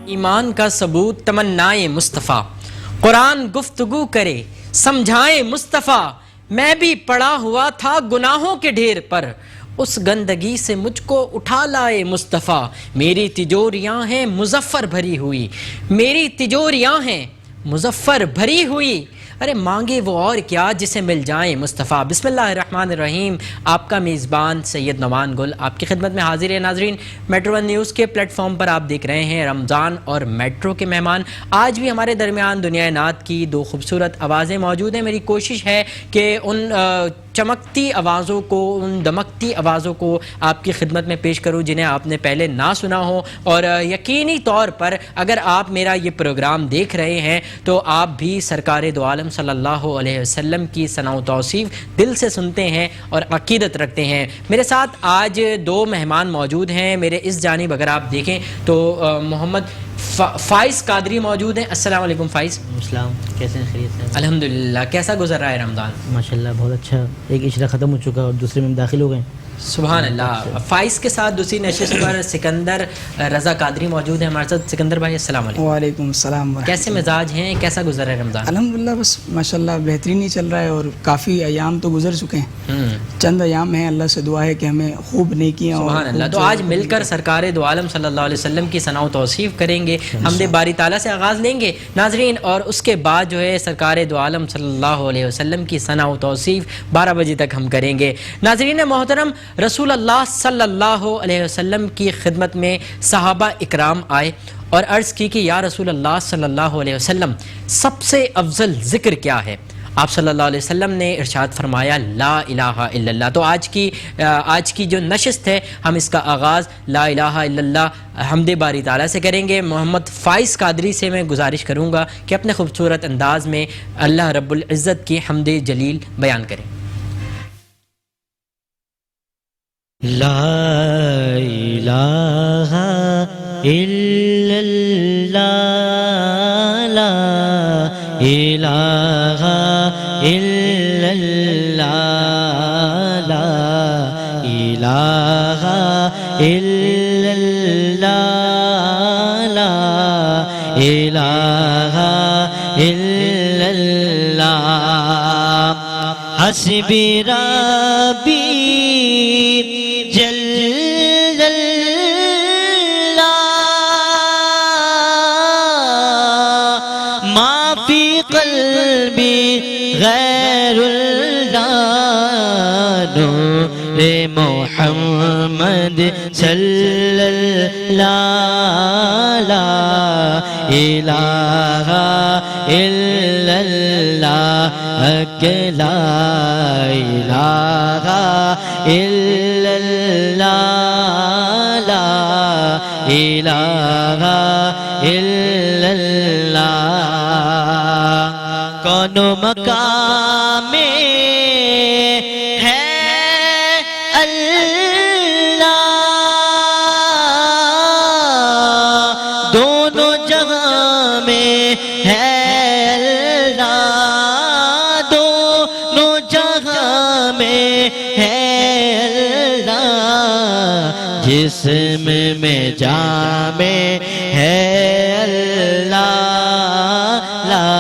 ایمان کا ثبوت تمنائے مصطفیٰ، قرآن گفتگو کرے سمجھائے مصطفیٰ، میں بھی پڑا ہوا تھا گناہوں کے ڈھیر پر، اس گندگی سے مجھ کو اٹھا لائے مصطفیٰ، میری تجوریاں ہیں مظفر بھری ہوئی، میری تجوریاں ہیں مظفر بھری ہوئی، ارے مانگے وہ اور کیا جسے مل جائیں مصطفیٰ۔ بسم اللہ الرحمن الرحیم۔ آپ کا میزبان سید نعمان گل آپ کی خدمت میں حاضر ہے۔ ناظرین، میٹرو ون نیوز کے پلیٹ فارم پر آپ دیکھ رہے ہیں رمضان اور میٹرو کے مہمان۔ آج بھی ہمارے درمیان دنیا نعت کی دو خوبصورت آوازیں موجود ہیں۔ میری کوشش ہے کہ ان چمکتی آوازوں کو، ان دمکتی آوازوں کو آپ کی خدمت میں پیش کروں جنہیں آپ نے پہلے نہ سنا ہو، اور یقینی طور پر اگر آپ میرا یہ پروگرام دیکھ رہے ہیں تو آپ بھی سرکار دو عالم صلی اللہ علیہ وسلم کی ثنا و توصیف دل سے سنتے ہیں اور عقیدت رکھتے ہیں۔ میرے ساتھ آج دو مہمان موجود ہیں۔ میرے اس جانب اگر آپ دیکھیں تو محمد فائز قادری موجود ہیں۔ السلام علیکم فائز۔ السلام، کیسے ہیں؟ خیریت سے؟ الحمدللہ۔ کیسا گزر رہا ہے رمضان؟ ماشاءاللہ بہت اچھا، ایک اشرہ ختم ہو چکا اور دوسرے میں ہم داخل ہو گئے۔ سبحان اللہ۔ فائز کے ساتھ دوسری نشست پر سکندر رضا قادری موجود ہیں ہمارے ساتھ۔ سکندر بھائی السلام علیکم۔ وعلیکم السلام۔ کیسے مزاج ہیں؟ کیسا گزر رہا ہے رمضان؟ الحمدللہ بس ماشاءاللہ بہترین ہی چل رہا ہے، اور کافی ایام تو گزر چکے ہیں، چند ایام ہیں، اللہ سے دعا ہے کہ ہمیں خوب نیکیاں اور سبحان اللہ۔ تو آج مل کر سرکار دو عالم صلی اللہ علیہ وسلم کی ثنا و توصیف کریں گے، حمد باری تعالیٰ سے آغاز لیں گے ناظرین، اور اس کے بعد جو ہے سرکار دو عالم صلی اللہ علیہ وسلم کی ثنا و توصیف 12 بجے تک ہم کریں گے۔ ناظرین محترم، رسول اللہ صلی اللہ علیہ وسلم کی خدمت میں صحابہ اکرام آئے اور عرض کی کہ یا رسول اللہ صلی اللہ علیہ وسلم، سب سے افضل ذکر کیا ہے؟ آپ صلی اللہ علیہ وسلم نے ارشاد فرمایا لا الہ الا اللہ۔ تو آج کی جو نشست ہے ہم اس کا آغاز لا الہ الا اللہ حمد باری تعالیٰ سے کریں گے۔ محمد فائز قادری سے میں گزارش کروں گا کہ اپنے خوبصورت انداز میں اللہ رب العزت کی حمد جلیل بیان کریں۔ لا الہ الا اللہ، لا الہ الا اللہ، لا الہ الا اللہ، لا الہ الا اللہ، حسبی ربی جل اللہ، ما فی قلبی غیر اللہ، نور محمد صلی اللہ، لا الہ الا اللہ، لا الہ الا اللہ، لا الہ الا اللہ، کون مقام میں ہے اللہ، دونوں جہاں میں ہے اللہ، دونوں جہاں میں ہے اللہ، جسم میں جان میں ہے اللہ، لا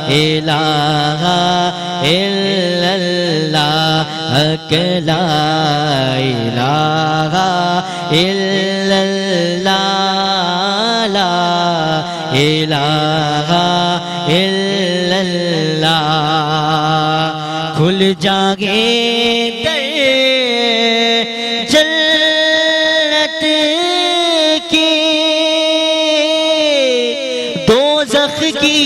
الہ الا اللہ، لا الہ الا اللہ، لا الہ الا اللہ، کھل جاگے در جنت کی، دوزخ کی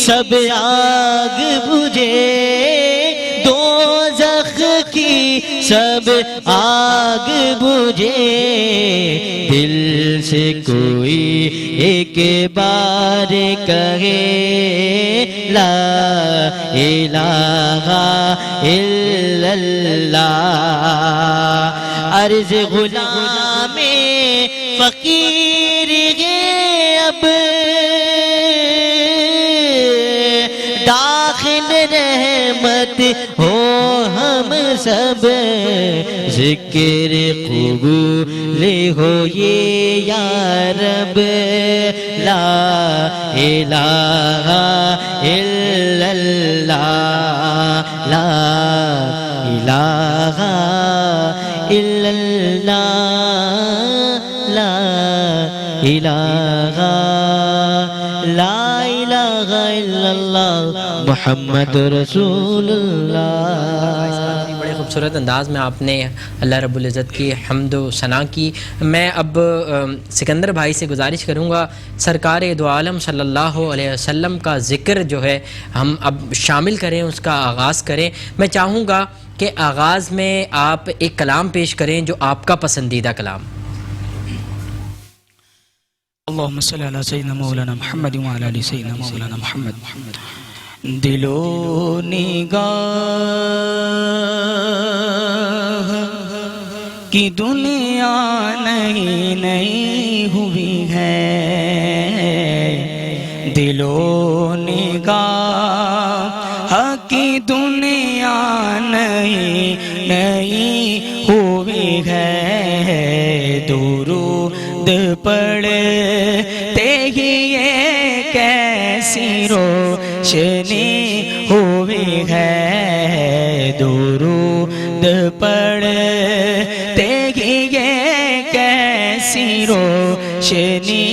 سب آگ بجھے، دوزخ کی سب آگ بجھے، دل سے کوئی ایک بار کہے لا الہ الا اللہ، عرض غلام فقیر ہے اب، داخل رحمت ہو ہم سب ذکر قبول ہو یہ یا رب لا الہ الا اللہ لا الہ الا اللہ لا الہ لا الہ الا اللہ محمد رسول اللہ. بڑے خوبصورت انداز میں آپ نے اللہ رب العزت کی حمد و ثنا کی. میں اب سکندر بھائی سے گزارش کروں گا سرکار دو عالم صلی اللہ علیہ وسلم کا ذکر جو ہے ہم اب شامل کریں, اس کا آغاز کریں. میں چاہوں گا کہ آغاز میں آپ ایک کلام پیش کریں جو آپ کا پسندیدہ کلام. اللہم صلی علی سیدنا مولانا محمد وعلی آل سیدنا مولانا محمد. دل و نگاہ کی دنیا نئی نئی ہوئی ہے, دل و نگاہ کی دنیا نئی نئی ہوئی ہے. درود پڑھتے ہی یہ کیسی روشنی ہوئی ہے. درود پڑھتے ہی یہ کیسی روشنی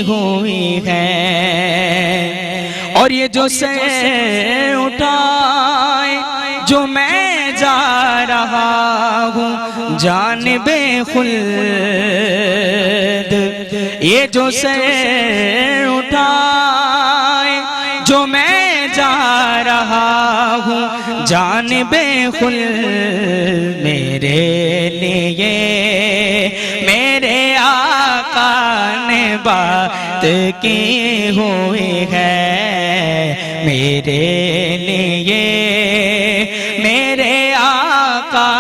ہوئی ہے. اور یہ جو سر اٹھائے جو میں جا رہا ہوں جانب خلد, یہ جو سر اٹھائے جو میں جا رہا ہوں جانب خلد, میرے لیے میرے آقا نے بات کی ہوئی ہے. میرے لیے میرے آقا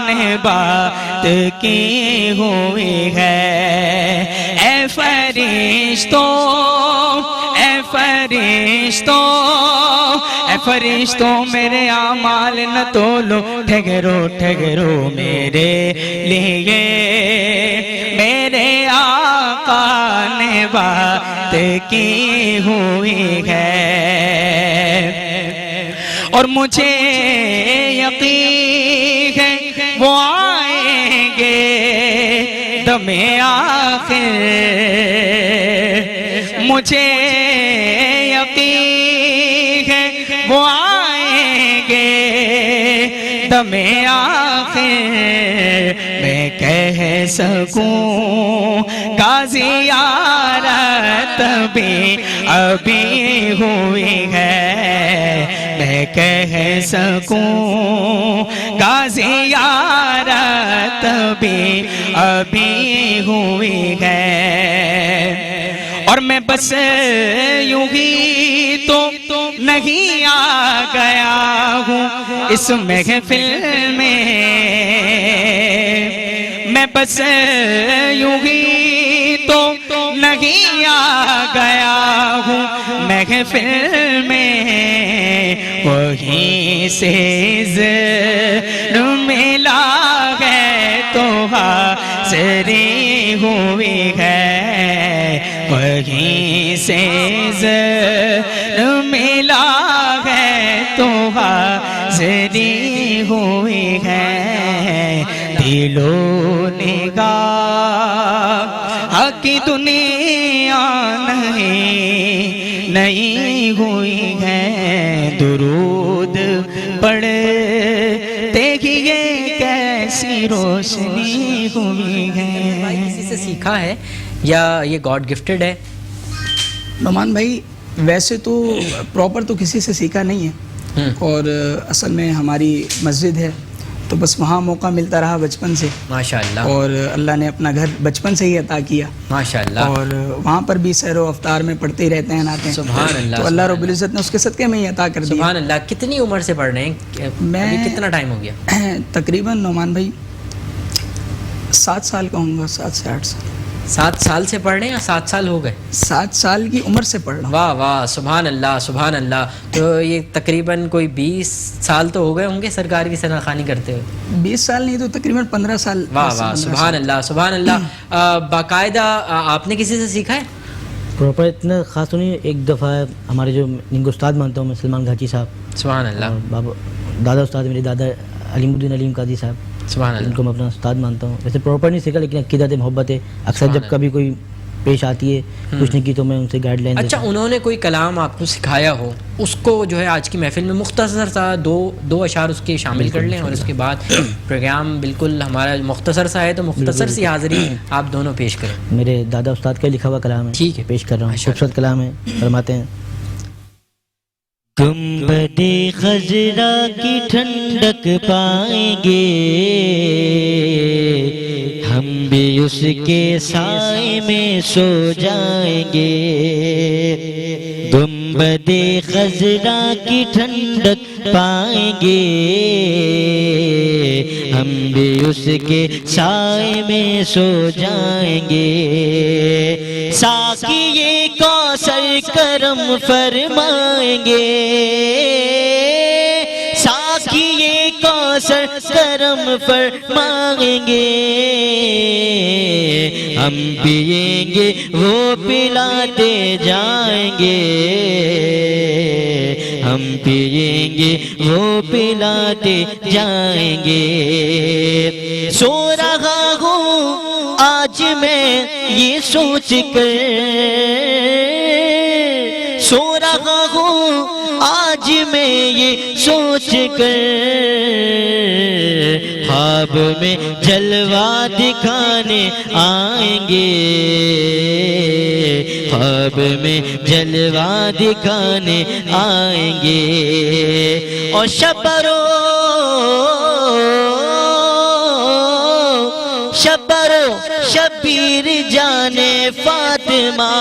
نے بات کی ہوئی ہے. اے فرشتوں اے فرشتوں اے فرشتوں میرے اعمال نہ تولو, ٹھہرو ٹھہرو میرے لیے میرے آقا نے بات کی ہوئی ہے. اور مجھے یقین ہے وہ آئیں گے دم آخر, مجھے یقین ہے وہ آئیں گے دم آخر. میں کہہ سکوں غازی یارت بھی ابھی ہوئی ہے. میں کہہ سکوں غازی یارت بھی ابھی ہوئی ہے. اور میں بس یوں ہی تو نہیں آ گیا ہوں اس محفل میں, میں بس یوں ہی تو نہیں آ گیا ہوں محفل میں. وہیں سے ملا ہے تو حاضری ہوئی ہے. وہیں سے ملا ہے تو حاضری ہوئی ہے. دل و نگاہ کی دنیا نہیں نئی ہوئی ہے. درود پڑھتے ہی یہ کیسی روشنی ہوئی ہے. کسی سے سیکھا ہے یا یہ گاڈ گفٹڈ ہے؟ نعمان بھائی ویسے تو پراپر تو کسی سے سیکھا نہیں ہے, اور اصل میں ہماری مسجد ہے تو بس وہاں موقع ملتا رہا بچپن سے, ماشاءاللہ, اور اللہ نے اپنا گھر بچپن سے ہی عطا کیا ماشاءاللہ, اور وہاں پر بھی سیر و افطار میں پڑھتے ہی رہتے ہیں نعتیں. سبحان اللہ, تو اللہ رب العزت نے اس کے صدقے میں ہی عطا کر دیا. سبحان اللہ. کتنی عمر سے پڑھ رہے ہیں؟ میں کتنا ٹائم ہو گیا؟ تقریباً نعمان بھائی 7 سال کا ہوں گا, 7 سے 8 سال. 7 سال سے پڑھ رہے ہیں یا 7 سال ہو گئے؟ 7 سال کی عمر سے پڑھ رہا ہوں. واہ واہ، سبحان اللہ سبحان اللہ. تو یہ تقریباً کوئی 20 سال تو ہو گئے ہوں گے سرکار کی ثنا خوانی کرتے ہوئے؟ 20 سال نہیں تو تقریباً 15 سال. واہ واہ، سبحان اللہ سبحان اللہ. باقاعدہ آپ نے کسی سے سیکھا ہے؟ پراپر اتنا خاص تو نہیں. ایک دفعہ ہمارے جو ان کو استاد مانتا ہوں میں، سلمان گھاچی صاحب، سبحان اللہ اور بابا دادا استاد میرے دادا علیم الدین علیم قاضی صاحب، سبحان ان اللہ. کو میں اپنا استاد مانتا ہوں. ویسے پراپر نہیں سیکھا لیکن عقیدت محبت ہے. اکثر سبحان جب کبھی کوئی پیش آتی ہے کچھ نہیں کی تو میں ان سے گائیڈ لائن اچھا، انہوں نے کوئی کلام آپ کو سکھایا ہو، اس کو جو ہے آج کی محفل میں مختصر سا دو اشعار اس کے شامل کر لیں، اور اس کے بعد پروگرام بالکل ہمارا مختصر سا ہے تو مختصر سی حاضری آپ دونوں پیش کریں. میرے دادا استاد کا لکھا ہوا کلام ہے، ٹھیک ہے، پیش کر رہا ہوں. ماشاء اللہ. خوبصورت کلام ہے. فرماتے ہیں: گنبد خضرا کی ٹھنڈک پائیں گے ہم بھی اس کے سائے میں سو جائیں گے. گنبد خضرا کی ٹھنڈک پائیں گے ہم بھی اس کے سائے میں سو جائیں گے. ساقی کوثر کرم فرمائیں گے، ساقی کوثر کرم فرمائیں گے. ہم پیئیں گے وہ پلاتے جائیں گے، ہم پیئیں گے وہ پلاتے جائیں گے. سو رہا ہوں آج میں یہ سوچ کر، سو رہا ہوں آج میں یہ سوچ کر، خواب میں جلوہ دکھانے آئیں گے، خواب میں جلوہ دکھانے آئیں گے. اور شبرو شبیر جانے فاطمہ،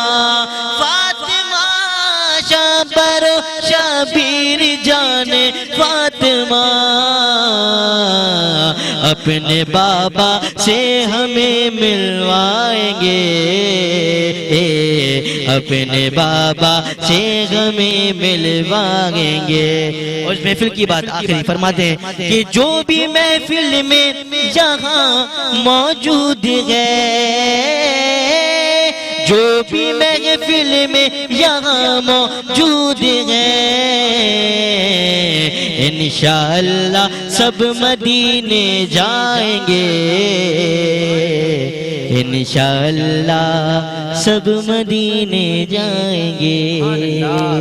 فاطمہ شبرو شبیر جانے فاطمہ، اپنے بابا سے ہمیں ملوائیں گے، اپنے بابا سے ہمیں ملوائیں گے. اور اس محفل کی بات آخری فرماتے ہیں کہ جو بھی محفل میں جہاں موجود ہے، جو بھی محفل میں یہاں موجود ہے، انشاءاللہ سب مدینے جائیں گے، انشاءاللہ سب مدینے جائیں گے.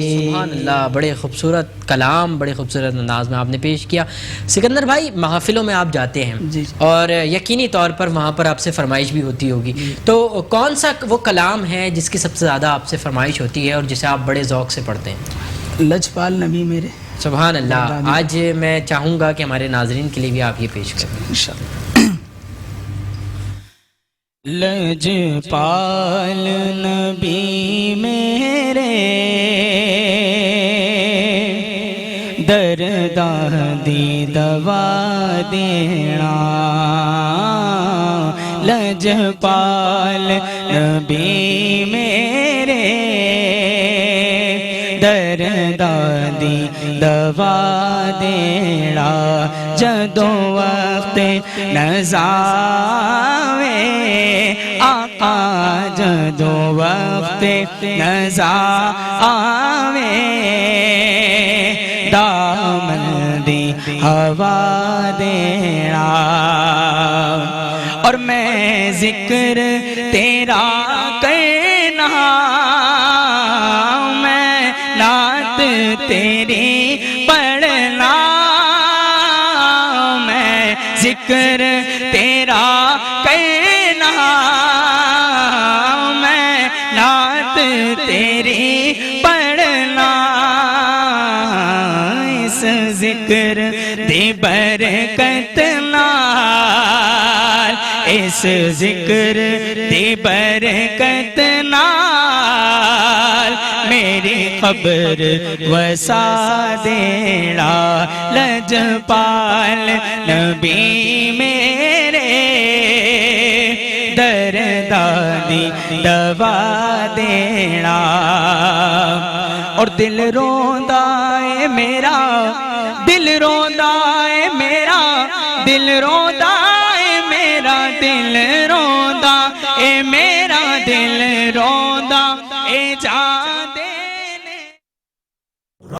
سبحان اللہ، بڑے خوبصورت کلام، بڑے خوبصورت انداز میں آپ نے پیش کیا. سکندر بھائی، محافلوں میں آپ جاتے ہیں جی. اور یقینی طور پر وہاں پر آپ سے فرمائش بھی ہوتی ہوگی، تو کون سا وہ کلام ہے جس کی سب سے زیادہ آپ سے فرمائش ہوتی ہے اور جسے آپ بڑے ذوق سے پڑھتے ہیں؟ لجپال نبی میرے. سبحان اللہ. آج میں چاہوں گا کہ ہمارے ناظرین کے لیے بھی آپ یہ پیش کریں. انشاءاللہ. لجپال نبی میرے درداں دی دوا دینا، لجپال نبی میرے درداں دی دوا دینا، جدوں وقت نزاوے آقا، جدوں وقت نزاوے دامن دی ہوا دینا. اور میں ذکر تیرا کرنا، میں نعت تیری پڑھنا، میں ذکر تیرا کرنا، میں نعت تیری پڑھنا. اس ذکر دی برکت نال، اس ذکر دی برکت نال میری قبر وسا دینا. لجپال نبی میرے درداں دی دوا دینا اور دل روندا ہے میرا دل روندا ہے میرا دل روندا ہے میرا دل روندا اے میرا دل روندا اے جان دے